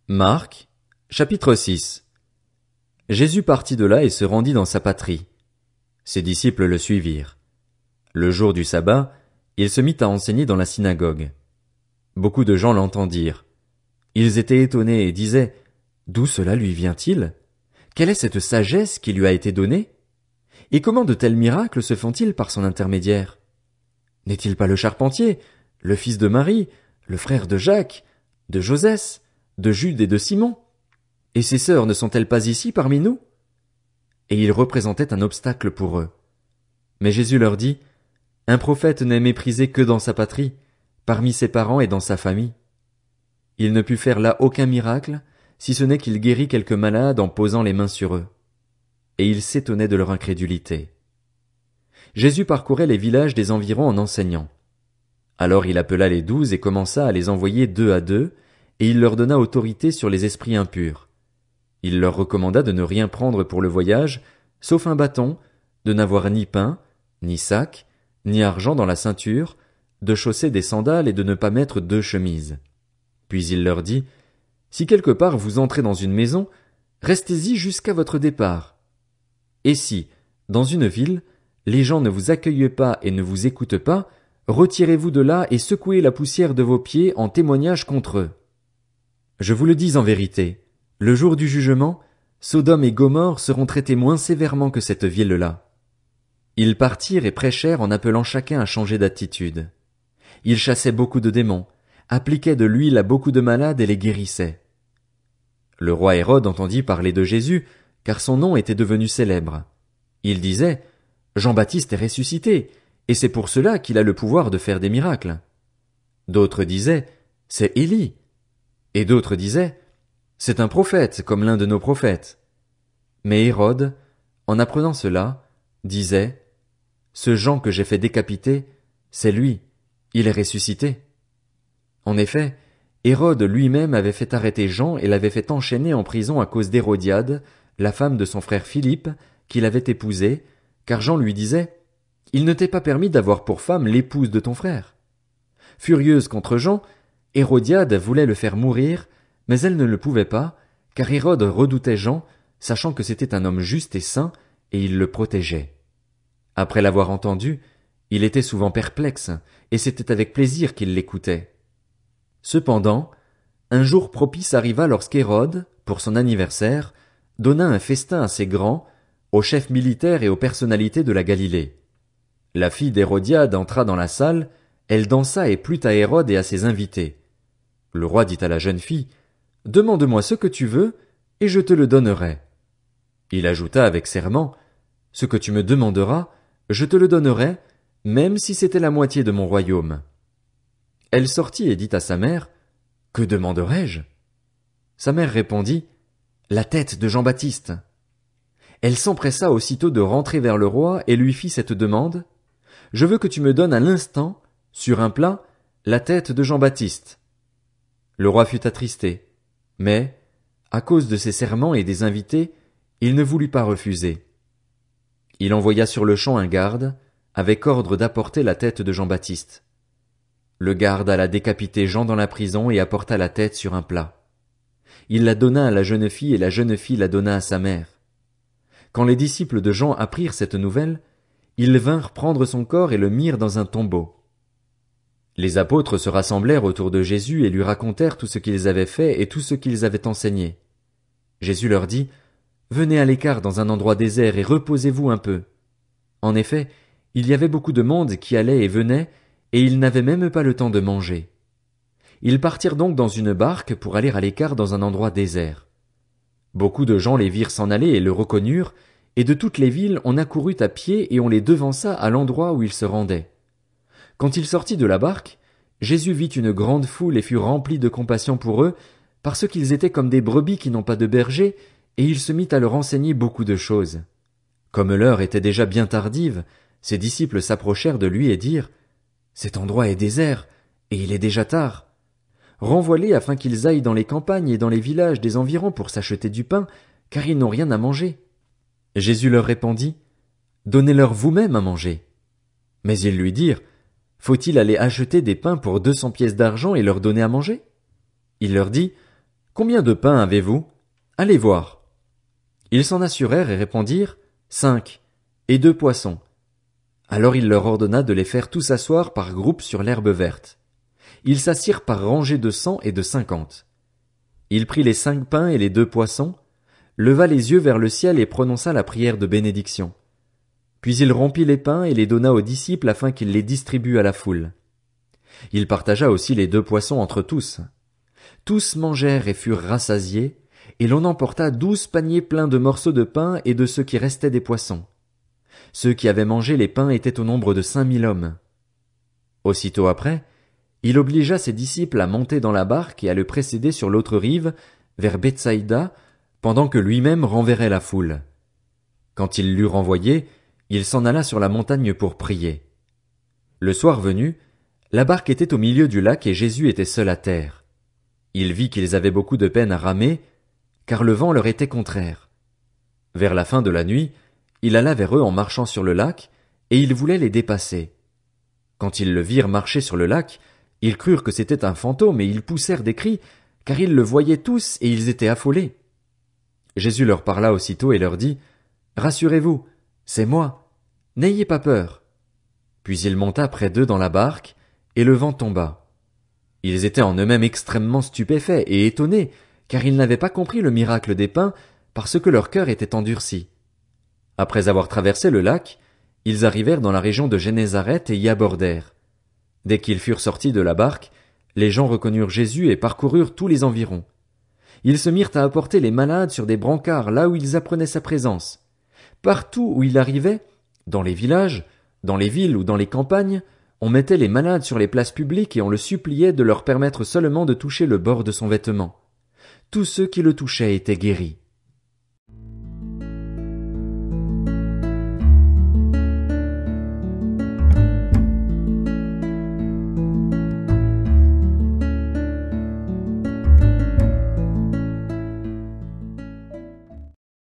Marc, chapitre 6. Jésus partit de là et se rendit dans sa patrie. Ses disciples le suivirent. Le jour du sabbat, il se mit à enseigner dans la synagogue. Beaucoup de gens l'entendirent. Ils étaient étonnés et disaient, « D'où cela lui vient-il? Quelle est cette sagesse qui lui a été donnée? Et comment de tels miracles se font-ils par son intermédiaire? N'est-il pas le charpentier, le fils de Marie, le frère de Jacques, de Josès, de Jude et de Simon? Et ses sœurs ne sont-elles pas ici parmi nous? » Et il représentait un obstacle pour eux. Mais Jésus leur dit, « Un prophète n'est méprisé que dans sa patrie, parmi ses parents et dans sa famille. » Il ne put faire là aucun miracle, si ce n'est qu'il guérit quelques malades en posant les mains sur eux. Et il s'étonnait de leur incrédulité. Jésus parcourait les villages des environs en enseignant. Alors il appela les 12 et commença à les envoyer 2 à 2, et il leur donna autorité sur les esprits impurs. Il leur recommanda de ne rien prendre pour le voyage, sauf un bâton, de n'avoir ni pain, ni sac, ni argent dans la ceinture, de chausser des sandales et de ne pas mettre 2 chemises. Puis il leur dit, « Si quelque part vous entrez dans une maison, restez-y jusqu'à votre départ. Et si, dans une ville, les gens ne vous accueillent pas et ne vous écoutent pas, retirez-vous de là et secouez la poussière de vos pieds en témoignage contre eux. Je vous le dis en vérité, le jour du jugement, Sodome et Gomorrhe seront traités moins sévèrement que cette ville-là. » Ils partirent et prêchèrent en appelant chacun à changer d'attitude. Ils chassaient beaucoup de démons, appliquaient de l'huile à beaucoup de malades et les guérissaient. Le roi Hérode entendit parler de Jésus, car son nom était devenu célèbre. Il disait, « Jean-Baptiste est ressuscité, et c'est pour cela qu'il a le pouvoir de faire des miracles. » D'autres disaient, « C'est Élie. » Et d'autres disaient, « C'est un prophète, comme l'un de nos prophètes. » Mais Hérode, en apprenant cela, disait, « Ce Jean que j'ai fait décapiter, c'est lui, il est ressuscité. » En effet, Hérode lui-même avait fait arrêter Jean et l'avait fait enchaîner en prison à cause d'Hérodiade, la femme de son frère Philippe, qu'il avait épousée, car Jean lui disait, « Il ne t'est pas permis d'avoir pour femme l'épouse de ton frère. » Furieuse contre Jean, Hérodiade voulait le faire mourir, mais elle ne le pouvait pas, car Hérode redoutait Jean, sachant que c'était un homme juste et saint, et il le protégeait. Après l'avoir entendu, il était souvent perplexe, et c'était avec plaisir qu'il l'écoutait. Cependant, un jour propice arriva lorsqu'Hérode, pour son anniversaire, donna un festin assez grand, aux chefs militaires et aux personnalités de la Galilée. La fille d'Hérodiade entra dans la salle, elle dansa et plut à Hérode et à ses invités. Le roi dit à la jeune fille, « Demande-moi ce que tu veux, et je te le donnerai. » Il ajouta avec serment, « Ce que tu me demanderas, je te le donnerai, même si c'était la moitié de mon royaume. » Elle sortit et dit à sa mère, « Que demanderai-je? » Sa mère répondit, « La tête de Jean-Baptiste. » Elle s'empressa aussitôt de rentrer vers le roi et lui fit cette demande, « Je veux que tu me donnes à l'instant, sur un plat, la tête de Jean-Baptiste. » Le roi fut attristé, mais, à cause de ses serments et des invités, il ne voulut pas refuser. Il envoya sur-le-champ un garde, avec ordre d'apporter la tête de Jean-Baptiste. Le garde alla décapiter Jean dans la prison et apporta la tête sur un plat. Il la donna à la jeune fille et la jeune fille la donna à sa mère. Quand les disciples de Jean apprirent cette nouvelle, ils vinrent prendre son corps et le mirent dans un tombeau. Les apôtres se rassemblèrent autour de Jésus et lui racontèrent tout ce qu'ils avaient fait et tout ce qu'ils avaient enseigné. Jésus leur dit, « Venez à l'écart dans un endroit désert et reposez-vous un peu. » En effet, il y avait beaucoup de monde qui allait et venait, et ils n'avaient même pas le temps de manger. Ils partirent donc dans une barque pour aller à l'écart dans un endroit désert. Beaucoup de gens les virent s'en aller et le reconnurent, et de toutes les villes on accourut à pied et on les devança à l'endroit où ils se rendaient. Quand il sortit de la barque, Jésus vit une grande foule et fut rempli de compassion pour eux, parce qu'ils étaient comme des brebis qui n'ont pas de berger, et il se mit à leur enseigner beaucoup de choses. Comme l'heure était déjà bien tardive, ses disciples s'approchèrent de lui et dirent, « Cet endroit est désert, et il est déjà tard. Renvoie-les afin qu'ils aillent dans les campagnes et dans les villages des environs pour s'acheter du pain, car ils n'ont rien à manger. » Jésus leur répondit, « Donnez-leur vous-même à manger. » Mais ils lui dirent, « Faut-il aller acheter des pains pour 200 pièces d'argent et leur donner à manger? » Il leur dit, Combien de pains avez-vous? Allez voir. Ils s'en assurèrent et répondirent, 5, et 2 poissons. Alors il leur ordonna de les faire tous asseoir par groupes sur l'herbe verte. Ils s'assirent par rangées de 100 et de 50. Il prit les 5 pains et les 2 poissons, leva les yeux vers le ciel et prononça la prière de bénédiction. Puis il rompit les pains et les donna aux disciples afin qu'ils les distribuent à la foule. Il partagea aussi les 2 poissons entre tous. Tous mangèrent et furent rassasiés, et l'on emporta 12 paniers pleins de morceaux de pain et de ce qui restait des poissons. Ceux qui avaient mangé les pains étaient au nombre de 5000 hommes. Aussitôt après, il obligea ses disciples à monter dans la barque et à le précéder sur l'autre rive, vers Bethsaïda, pendant que lui-même renverrait la foule. Quand il l'eut renvoyé, il s'en alla sur la montagne pour prier. Le soir venu, la barque était au milieu du lac et Jésus était seul à terre. Il vit qu'ils avaient beaucoup de peine à ramer, car le vent leur était contraire. Vers la fin de la nuit, il alla vers eux en marchant sur le lac, et il voulait les dépasser. Quand ils le virent marcher sur le lac, ils crurent que c'était un fantôme et ils poussèrent des cris, car ils le voyaient tous et ils étaient affolés. Jésus leur parla aussitôt et leur dit, « Rassurez-vous, c'est moi, n'ayez pas peur. » Puis il monta près d'eux dans la barque, et le vent tomba. Ils étaient en eux-mêmes extrêmement stupéfaits et étonnés, car ils n'avaient pas compris le miracle des pains, parce que leur cœur était endurci. Après avoir traversé le lac, ils arrivèrent dans la région de Génézareth et y abordèrent. Dès qu'ils furent sortis de la barque, les gens reconnurent Jésus et parcoururent tous les environs. Ils se mirent à apporter les malades sur des brancards là où ils apprenaient sa présence. Partout où il arrivait, dans les villages, dans les villes ou dans les campagnes, on mettait les malades sur les places publiques et on le suppliait de leur permettre seulement de toucher le bord de son vêtement. Tous ceux qui le touchaient étaient guéris.